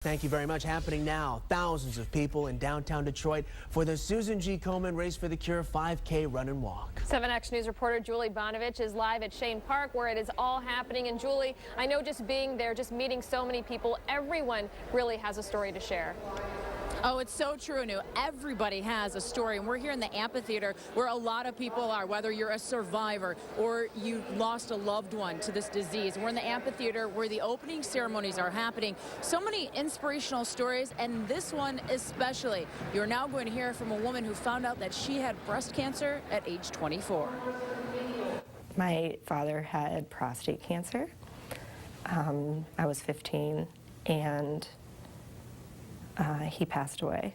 Thank you very much. Happening now, thousands of people in downtown Detroit for the Susan G. Komen Race for the Cure 5K run and walk. 7X News reporter Julie Bonovich is live at Shane Park where it is all happening. And Julie, I know just being there, just meeting so many people, everyone really has a story to share. Oh, it's so true, Anu. Everybody has a story, and we're here in the amphitheater where a lot of people are, whether you're a survivor or you lost a loved one to this disease. We're in the amphitheater where the opening ceremonies are happening. So many inspirational stories, and this one especially. You're now going to hear from a woman who found out that she had breast cancer at age 24. My father had prostate cancer. I was 15, and he passed away.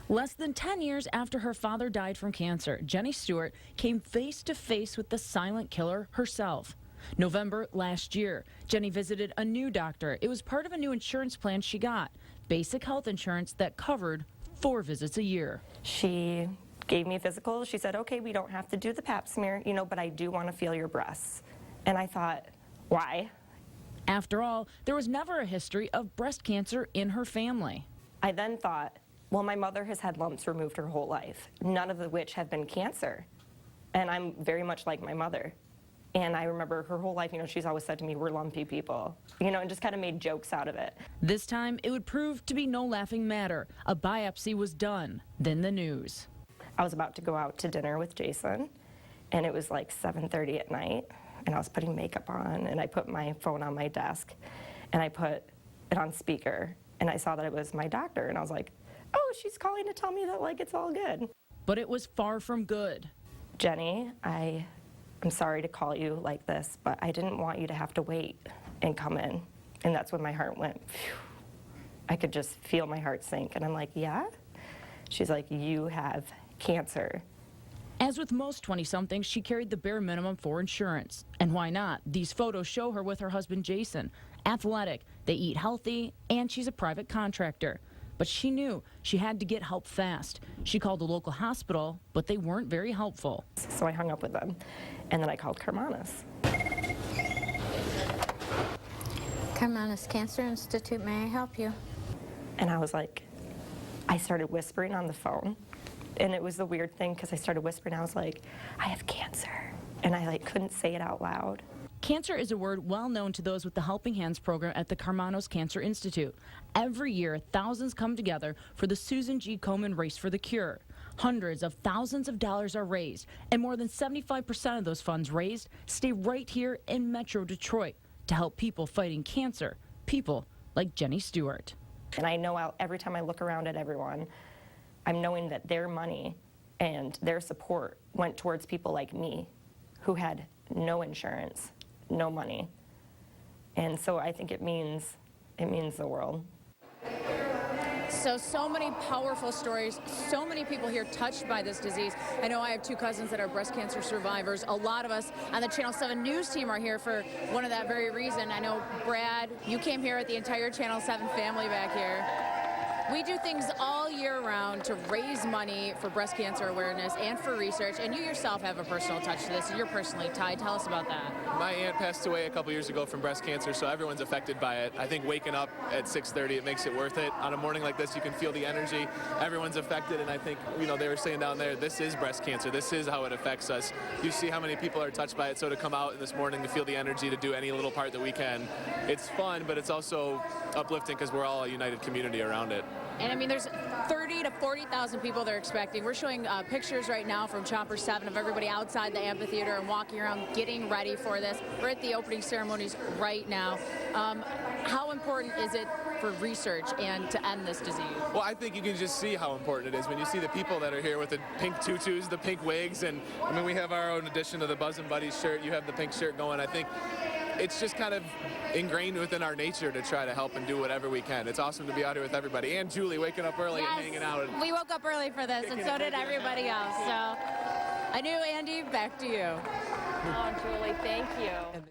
Less than 10 years after her father died from cancer, Jenny Stewart came face to face with the silent killer herself. November last year, Jenny visited a new doctor. It was part of a new insurance plan she got, basic health insurance that covered 4 visits a year. She gave me a physical. She said, okay, we don't have to do the pap smear, but I do want to feel your breasts. And I thought, why? After all, there was never a history of breast cancer in her family. I then thought, well, my mother has had lumps removed her whole life, none of which have been cancer. And I'm very much like my mother. And I remember her whole life, she's always said to me, we're lumpy people, and just kind of made jokes out of it. This time, it would prove to be no laughing matter. A biopsy was done, then the news. I was about to go out to dinner with Jason, and it was like 7:30 at night, and I was putting makeup on, and I put my phone on my desk, and I put it on speaker, and I saw that it was my doctor, and I was like, oh, she's calling to tell me that, it's all good. But it was far from good. Jenny, I'm sorry to call you like this, but I didn't want you to have to wait and come in. And that's when my heart went, phew. I could just feel my heart sink, and I'm like, yeah? She's like, you have cancer. As with most 20-somethings, she carried the bare minimum for insurance. And why not? These photos show her with her husband, Jason. Athletic, they eat healthy, and she's a private contractor. But she knew she had to get help fast. She called the local hospital, but they weren't very helpful. So I hung up with them, and then I called Karmanos. Karmanos Cancer Institute, may I help you? And I was like, I started whispering on the phone. And it was the weird thing because I started whispering. I was like, I have cancer. And I couldn't say it out loud. Cancer is a word well known to those with the Helping Hands program at the Karmanos Cancer Institute. Every year, thousands come together for the Susan G. Komen Race for the Cure. Hundreds of thousands of dollars are raised, and more than 75% of those funds raised stay right here in Metro Detroit to help people fighting cancer, people like Jenny Stewart. And I know every time I look around at everyone, I'm knowing that their money and their support went towards people like me who had no insurance, no money. And so I think it means the world. So many powerful stories, so many people here touched by this disease. I know I have 2 cousins that are breast cancer survivors. A lot of us on the Channel 7 News team are here for one of that very reason. I know, Brad, you came here with the entire Channel 7 family back here. We do things all year round to raise money for breast cancer awareness and for research, and you yourself have a personal touch to this. You're personally tied. Tell us about that. My aunt passed away a couple years ago from breast cancer, so everyone's affected by it. I think waking up at 6:30, it makes it worth it. On a morning like this, you can feel the energy. Everyone's affected, and I think, they were saying down there, this is breast cancer. This is how it affects us. You see how many people are touched by it, so to come out this morning to feel the energy, to do any little part that we can, it's fun, but it's also uplifting because we're all a united community around it. And I mean, there's 30 to 40,000 people they're expecting. We're showing pictures right now from Chopper 7 of everybody outside the amphitheater and walking around getting ready for this. We're at the opening ceremonies right now. How important is it for research and to end this disease? Well, I think you can just see how important it is when you see the people that are here with the pink tutus, the pink wigs, and we have our own edition of the Buzzin' Buddies shirt. You have the pink shirt going. I think it's just kind of ingrained within our nature to try to help and do whatever we can. It's awesome to be out here with everybody. And Julie waking up early and hanging out. We woke up early for this, and so did everybody else. So I knew, Andy, back to you. Oh, Julie, thank you.